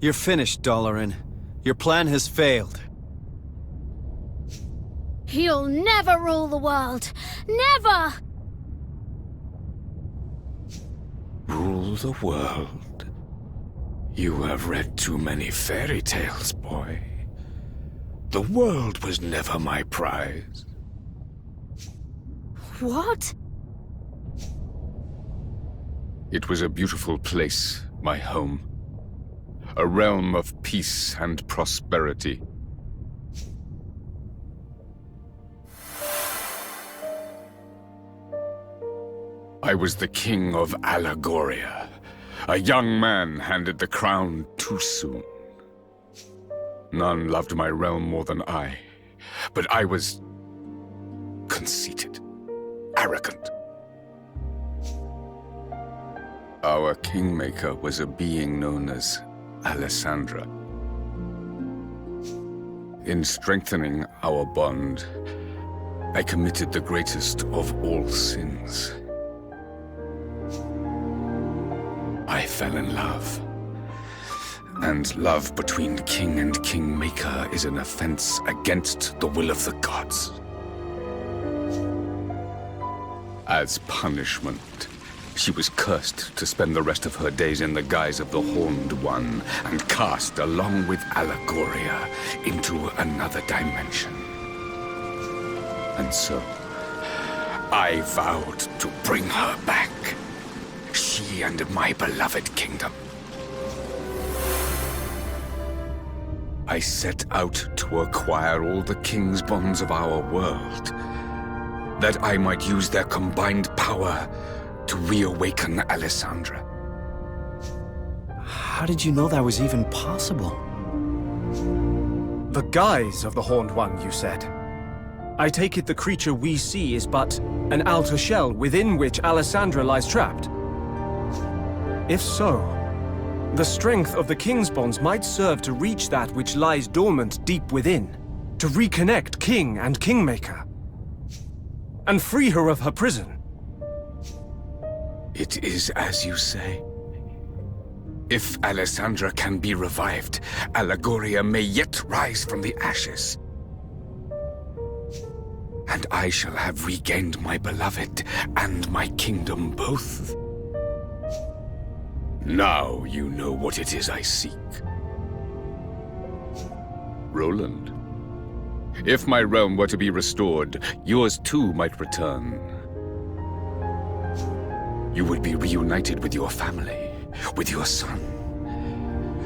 You're finished, Dalaran. Your plan has failed. You'll never rule the world! Never! Rule the world? You have read too many fairy tales, boy. The world was never my prize. What? It was a beautiful place, my home. A realm of peace and prosperity. I was the king of Allegoria. A young man handed the crown too soon. None loved my realm more than I, but I was conceited, arrogant. Our kingmaker was a being known as Alessandra. In strengthening our bond, I committed the greatest of all sins. I fell in love. And love between king and kingmaker is an offense against the will of the gods. As punishment, she was cursed to spend the rest of her days in the guise of the Horned One and cast along with Allegoria into another dimension. And so, I vowed to bring her back. She and my beloved kingdom. I set out to acquire all the king's bonds of our world, that I might use their combined power to reawaken Alessandra. How did you know that was even possible? The guise of the Horned One, you said. I take it the creature we see is but an outer shell within which Alessandra lies trapped. If so, the strength of the King's bonds might serve to reach that which lies dormant deep within, to reconnect King and Kingmaker, and free her of her prison. It is as you say. If Alessandra can be revived, Allegoria may yet rise from the ashes. And I shall have regained my beloved and my kingdom both. Now you know what it is I seek. Roland, if my realm were to be restored, yours too might return. You would be reunited with your family, with your son.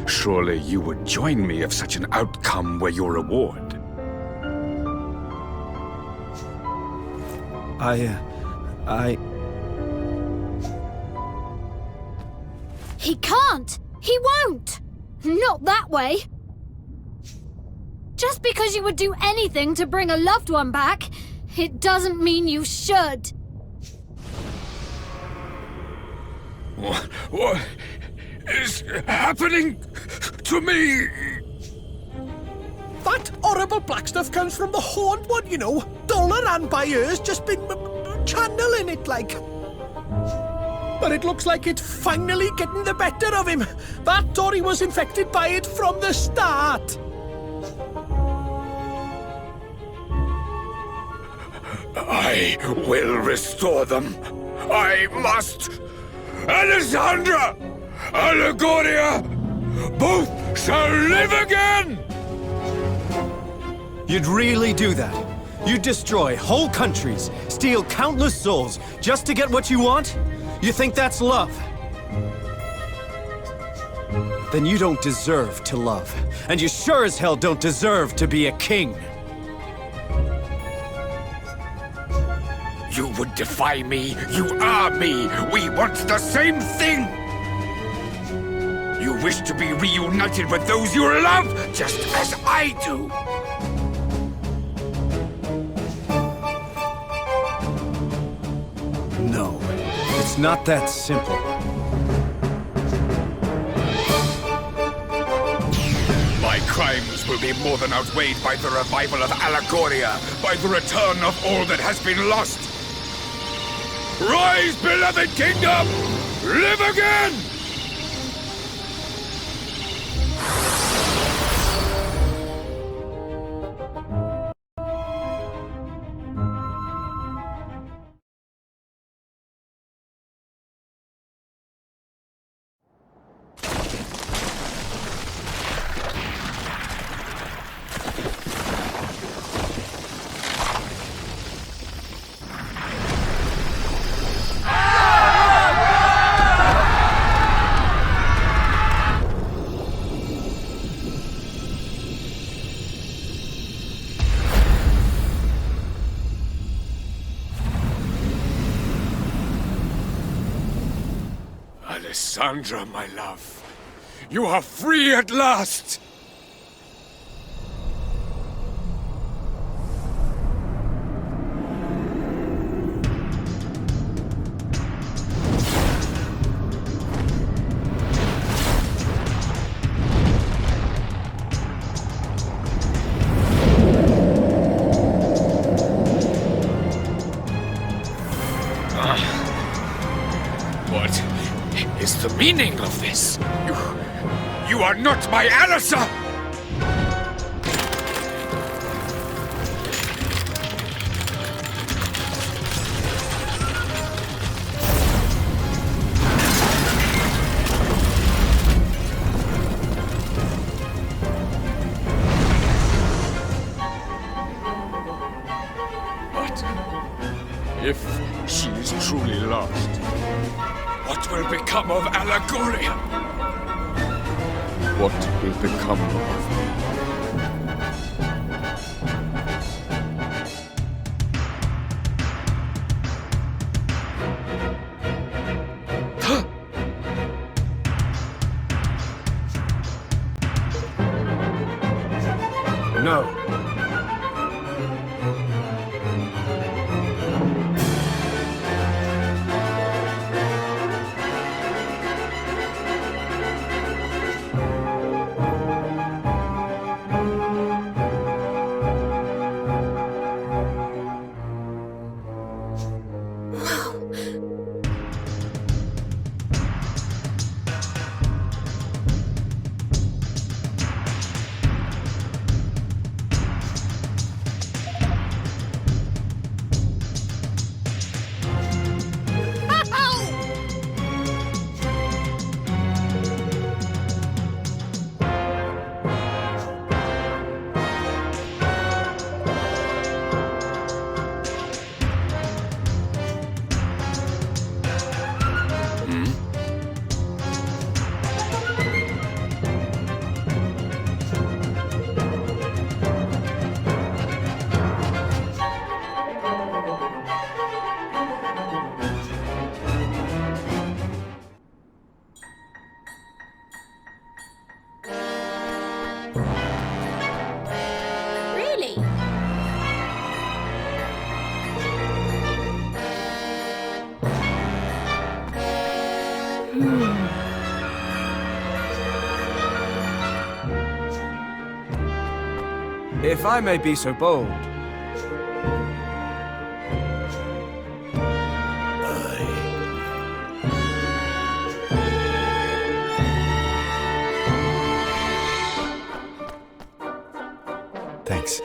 Surely you would join me if such an outcome were your reward. He can't! He won't! Not that way! Just because you would do anything to bring a loved one back, it doesn't mean you should. What is happening to me? That horrible black stuff comes from the Horned One, you know. Dalaran by ears just been channeling it like. But it looks like it's finally getting the better of him. That Tory was infected by it from the start. I will restore them. I must. Alessandra! Allegoria! Both shall live again! You'd really do that? You'd destroy whole countries, steal countless souls, just to get what you want? You think that's love? Then you don't deserve to love. And you sure as hell don't deserve to be a king. You would defy me. You are me. We want the same thing. You wish to be reunited with those you love, just as I do. No, it's not that simple. My crimes will be more than outweighed by the revival of Allegoria, by the return of all that has been lost. Rise, beloved kingdom! Live again! Alessandra, my love. You are free at last! What is the meaning of this? You are not my Alissa! But if she is truly lost, what will become of Allegoria? What will become of me? No. Really? If I may be so bold, Thanks.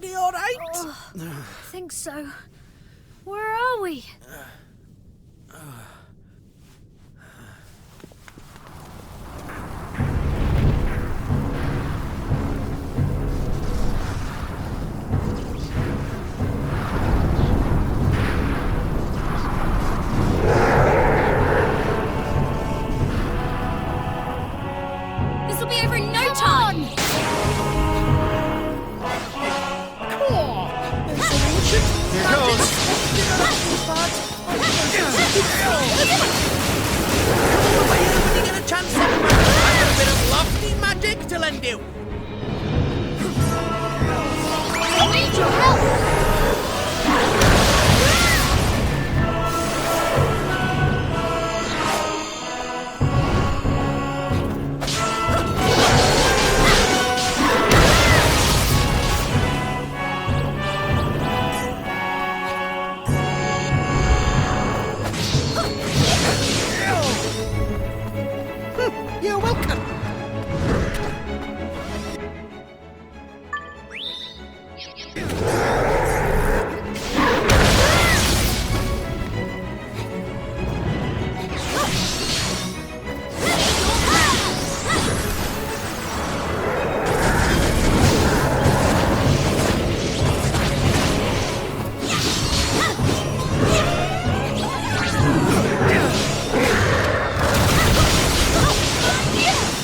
Everybody all right? I think so. Where are we? This will be over in no time! Here goes. When you get a chance, I've got a bit of lofty magic to lend you. I need your help! You're welcome. Yeah!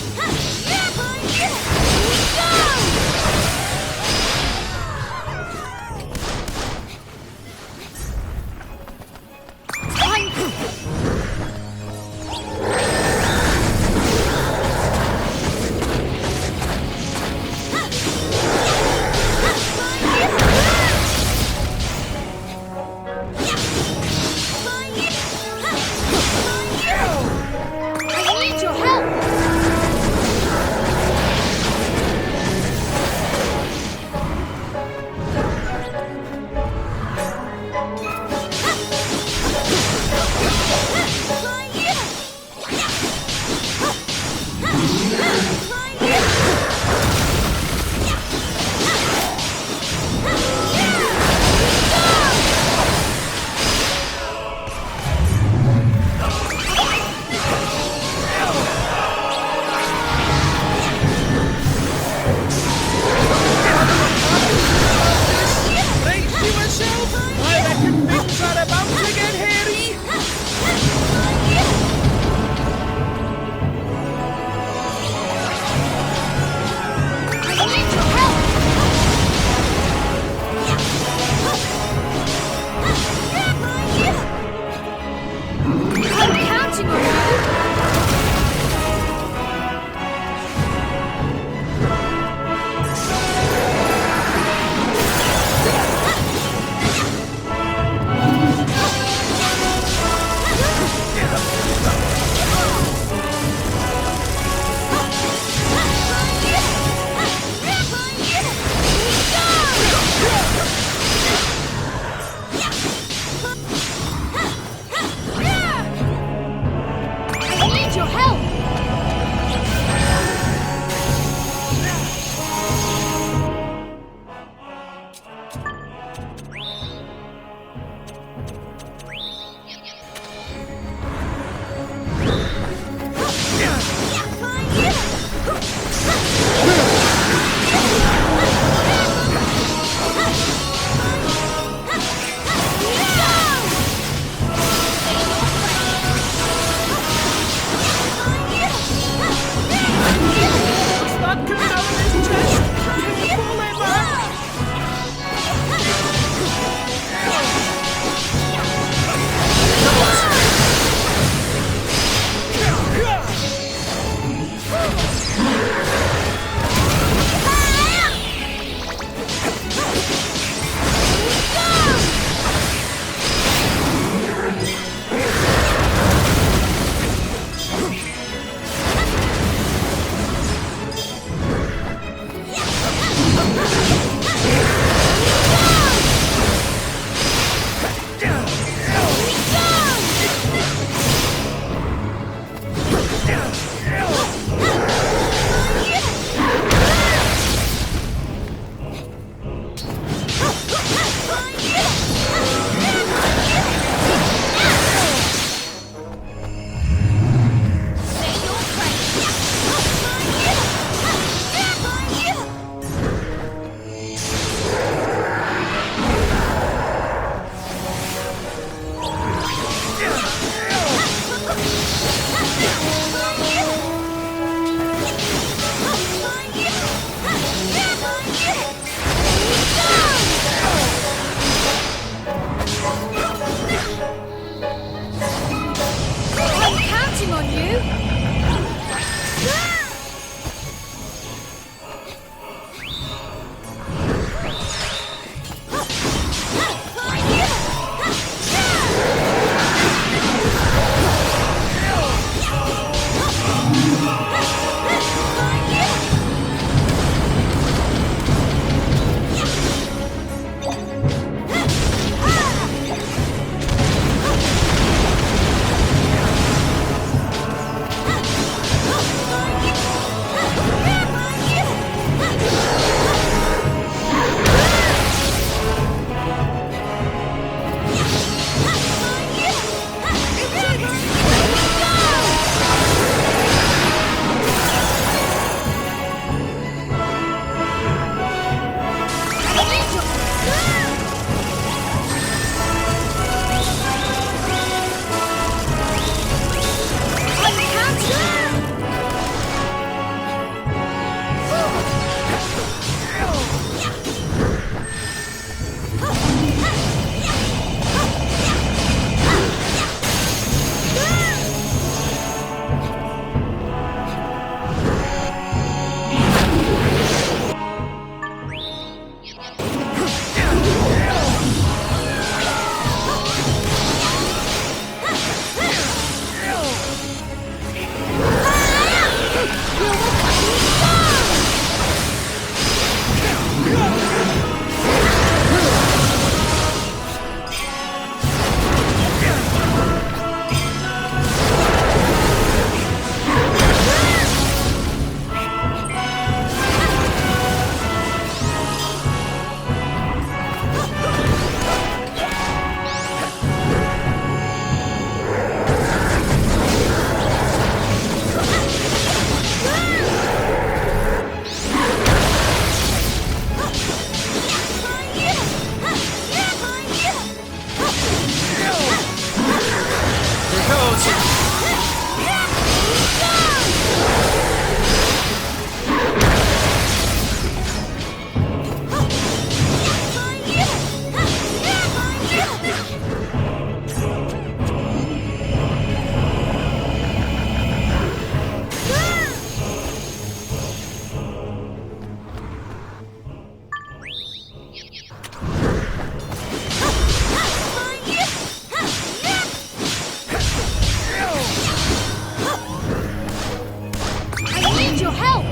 I need your help!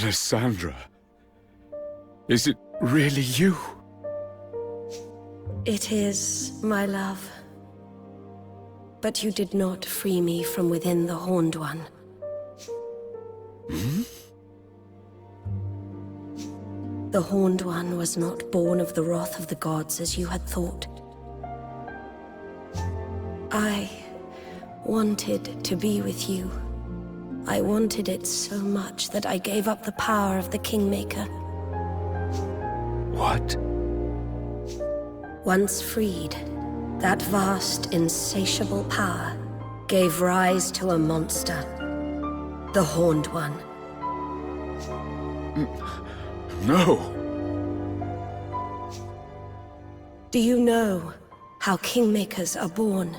Alessandra, is it really you? It is, my love. But you did not free me from within the Horned One. Hmm? The Horned One was not born of the wrath of the gods as you had thought. I wanted to be with you. I wanted it so much that I gave up the power of the Kingmaker. What? Once freed, that vast, insatiable power gave rise to a monster. The Horned One. No! Do you know how Kingmakers are born?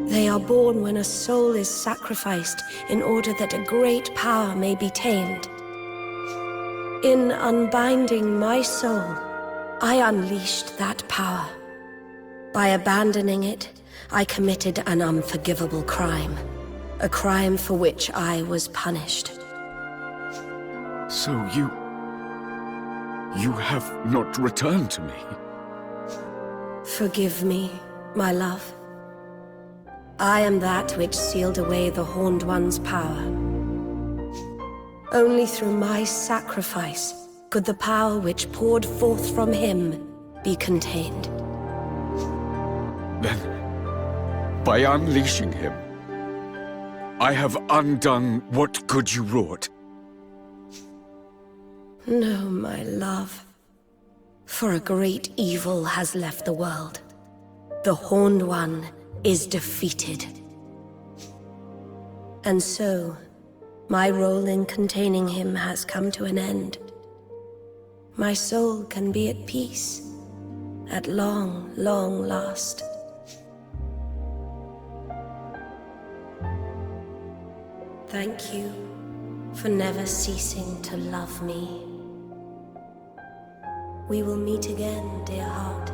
They are born when a soul is sacrificed in order that a great power may be tamed. In unbinding my soul, I unleashed that power. By abandoning it, I committed an unforgivable crime. A crime for which I was punished. So you have not returned to me? Forgive me, my love. I am that which sealed away the Horned One's power. Only through my sacrifice could the power which poured forth from him be contained. Then, by unleashing him, I have undone what good you wrought. No, my love. For a great evil has left the world. The Horned One is defeated. And so, my role in containing him has come to an end. My soul can be at peace, at long, long last. Thank you for never ceasing to love me. We will meet again, dear heart.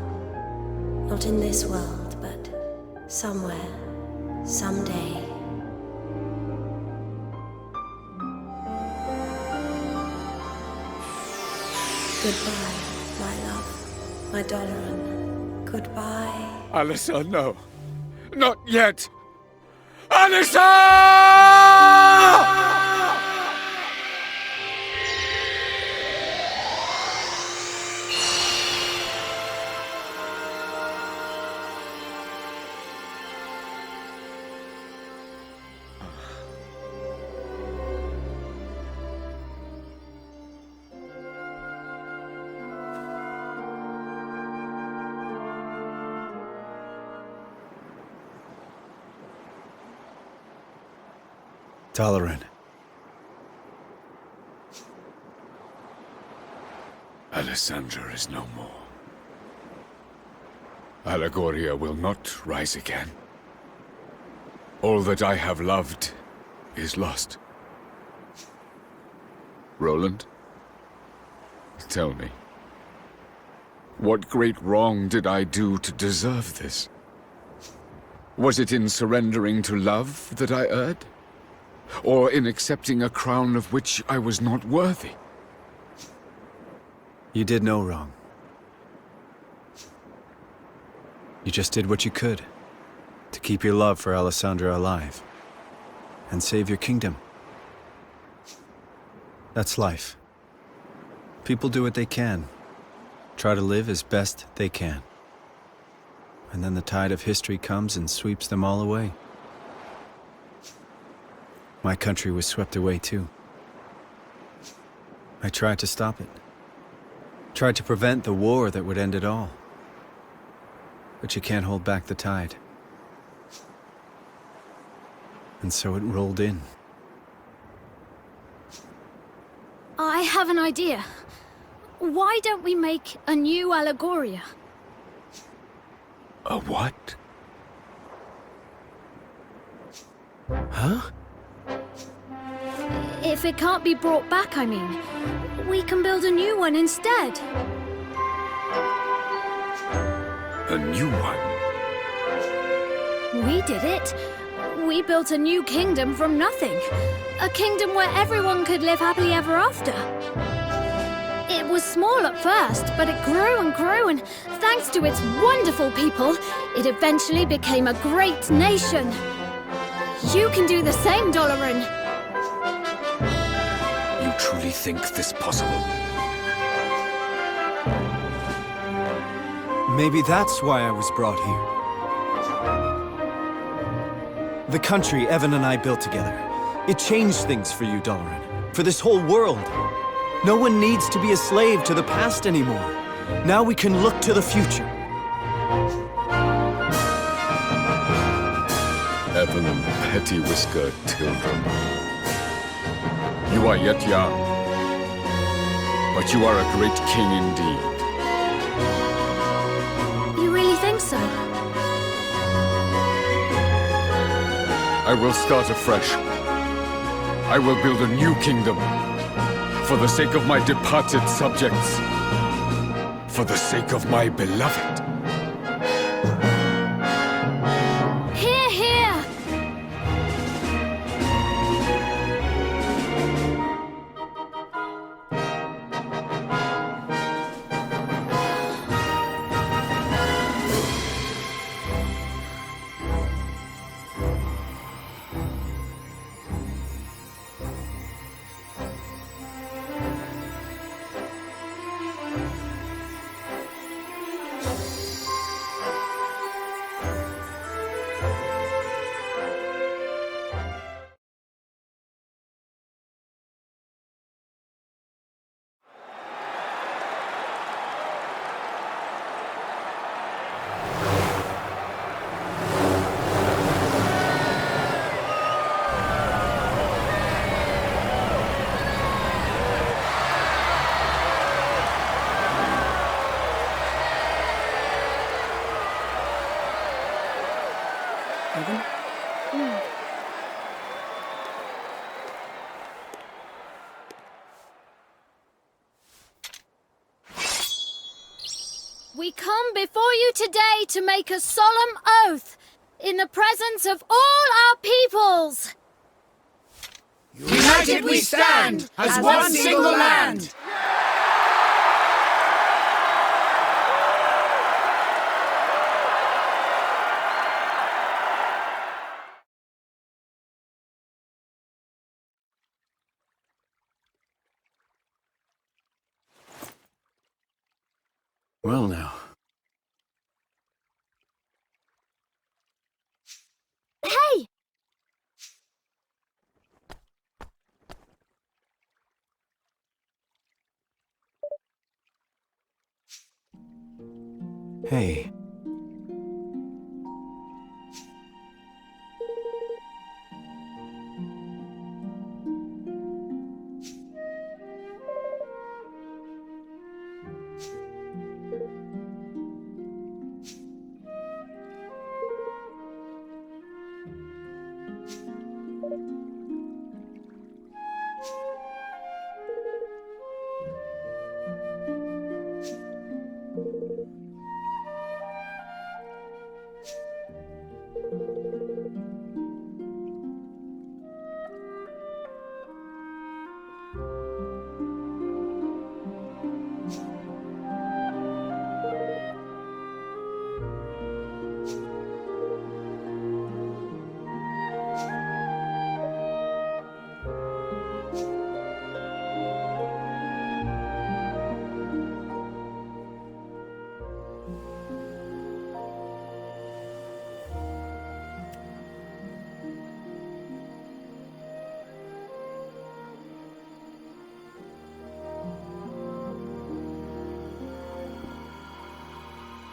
Not in this world, but somewhere, someday. Goodbye, my love, my Doloran. Goodbye. Alyssa, no. Not yet! Alyssa! Doloran. Alessandra is no more. Allegoria will not rise again. All that I have loved is lost. Roland, tell me, what great wrong did I do to deserve this? Was it in surrendering to love that I erred? Or in accepting a crown of which I was not worthy? You did no wrong. You just did what you could to keep your love for Alessandra alive and save your kingdom. That's life. People do what they can, try to live as best they can. And then the tide of history comes and sweeps them all away. My country was swept away too. I tried to stop it. Tried to prevent the war that would end it all. But you can't hold back the tide. And so it rolled in. I have an idea. Why don't we make a new Allegoria? A what? Huh? If it can't be brought back, I mean, we can build a new one instead. A new one? We did it. We built a new kingdom from nothing. A kingdom where everyone could live happily ever after. It was small at first, but it grew and grew, and thanks to its wonderful people, it eventually became a great nation. You can do the same, Doloran. You truly think this possible? Maybe that's why I was brought here. The country Evan and I built together. It changed things for you, Doloran. For this whole world. No one needs to be a slave to the past anymore. Now we can look to the future. Evan and petty whiskered children. You are yet young, but you are a great king indeed. You really think so? I will start afresh. I will build a new kingdom. For the sake of my departed subjects. For the sake of my beloved. Hear, hear! We come before you today to make a solemn oath in the presence of all our peoples. United we stand as one single land. Well now. Hey! Hey.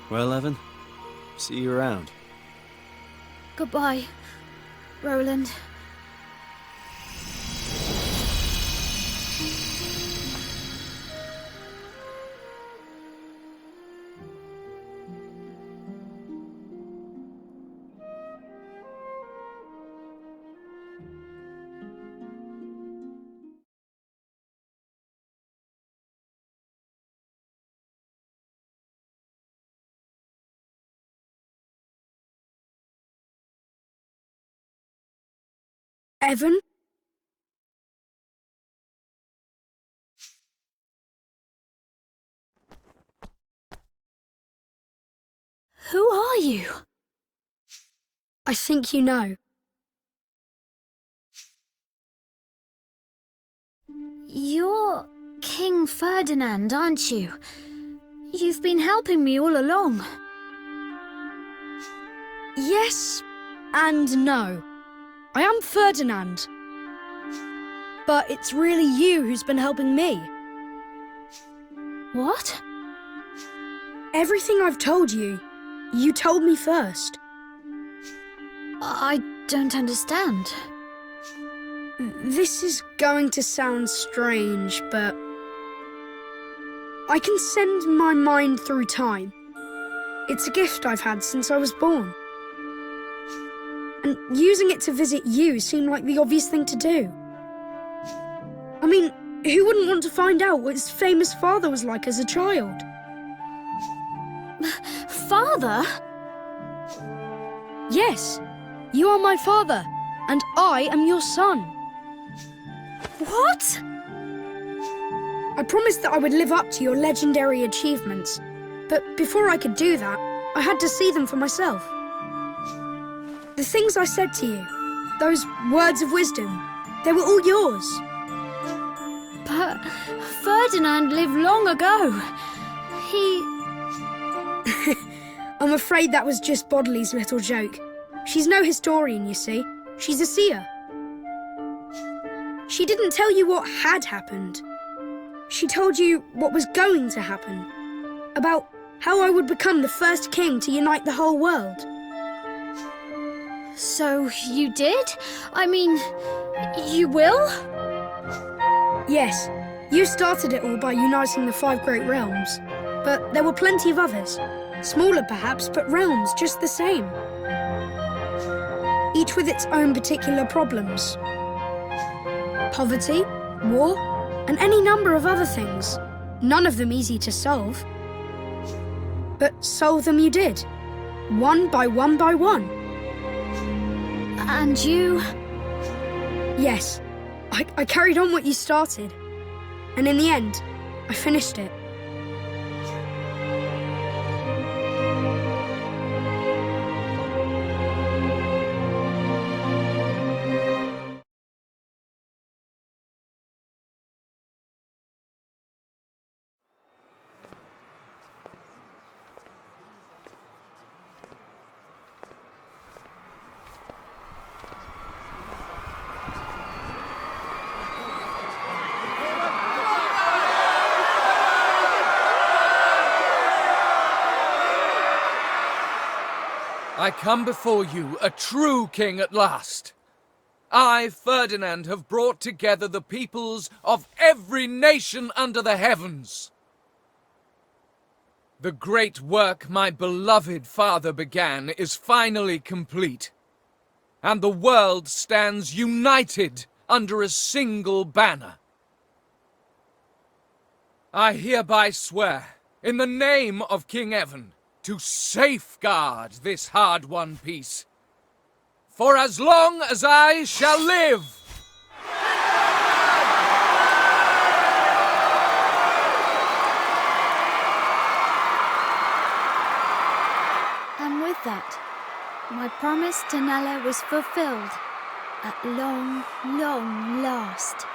Well, Evan, see you around. Goodbye, Roland. Evan? Who are you? I think you know. You're King Ferdinand, aren't you? You've been helping me all along. Yes and no. I am Ferdinand. But it's really you who's been helping me. What? Everything I've told you, you told me first. I don't understand. This is going to sound strange, but I can send my mind through time. It's a gift I've had since I was born. And using it to visit you seemed like the obvious thing to do. I mean, who wouldn't want to find out what his famous father was like as a child? Father? Yes, you are my father, and I am your son. What? I promised that I would live up to your legendary achievements, but before I could do that, I had to see them for myself. The things I said to you, those words of wisdom, they were all yours. But Ferdinand lived long ago. He... I'm afraid that was just Bodley's little joke. She's no historian, you see. She's a seer. She didn't tell you what had happened. She told you what was going to happen. About how I would become the first king to unite the whole world. So you did? I mean, you will? Yes, you started it all by uniting the 5 great realms. But there were plenty of others. Smaller perhaps, but realms just the same. Each with its own particular problems. Poverty, war, and any number of other things. None of them easy to solve. But solve them you did. One by one by one. And you? Yes. I carried on what you started. And in the end, I finished it. I come before you, a true king at last. I, Ferdinand, have brought together the peoples of every nation under the heavens. The great work my beloved father began is finally complete, and the world stands united under a single banner. I hereby swear, in the name of King Evan, to safeguard this hard-won peace, for as long as I shall live. And with that, my promise to Nella was fulfilled at long, long last.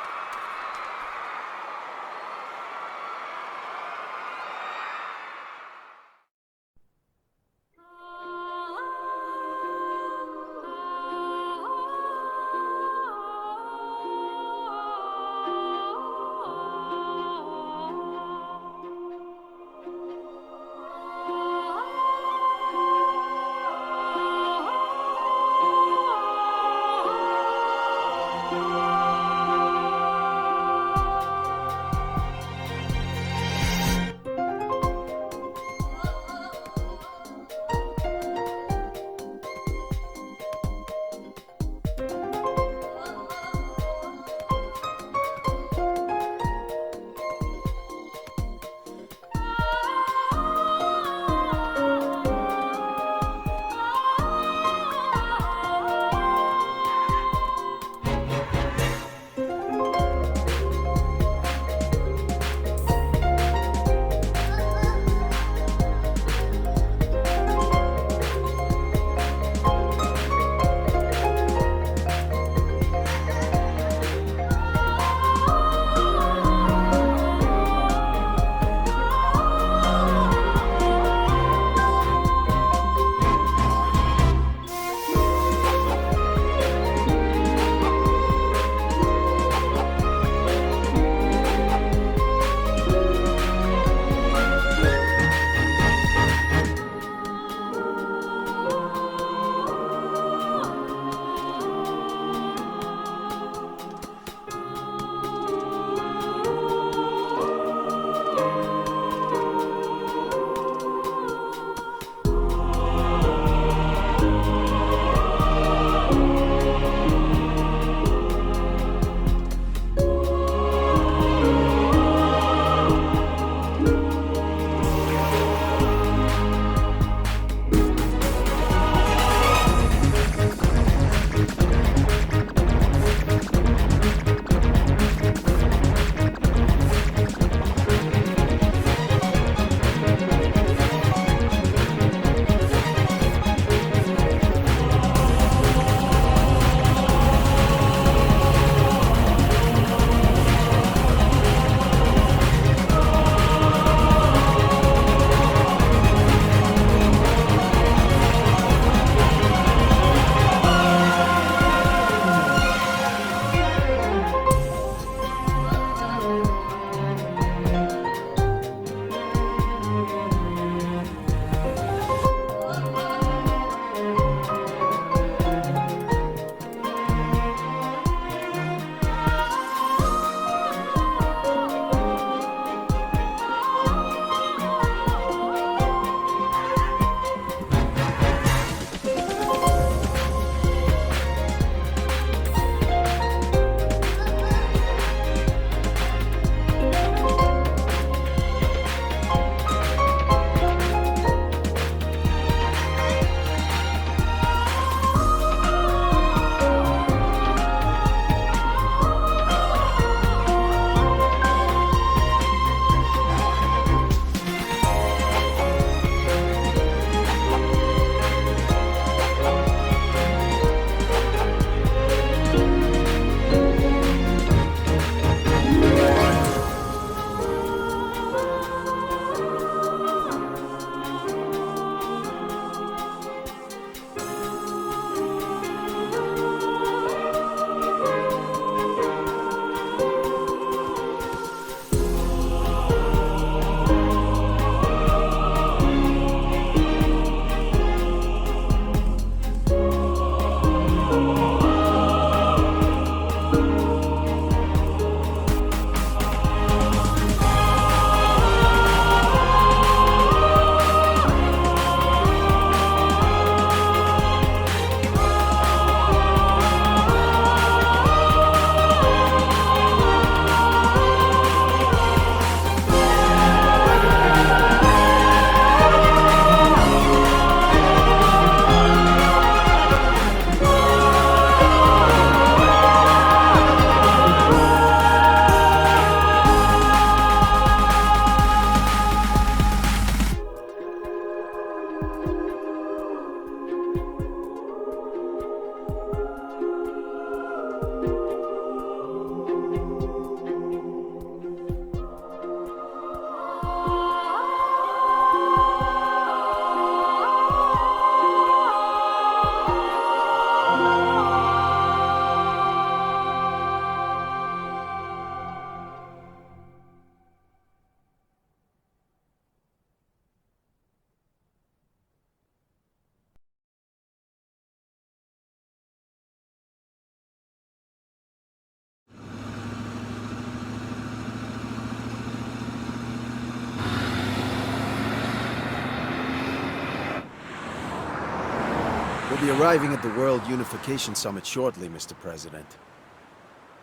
be arriving at the World Unification Summit shortly, Mr. President.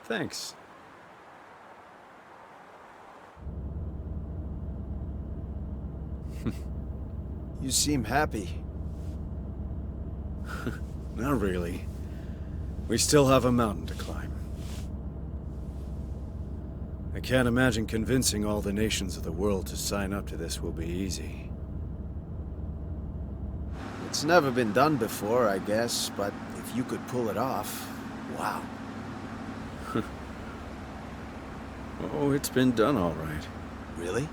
Thanks. You seem happy. Not really. We still have a mountain to climb. I can't imagine convincing all the nations of the world to sign up to this will be easy. It's never been done before, I guess, but if you could pull it off, wow. Oh, it's been done all right. Really?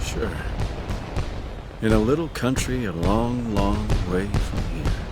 Sure. In a little country a long, long way from here.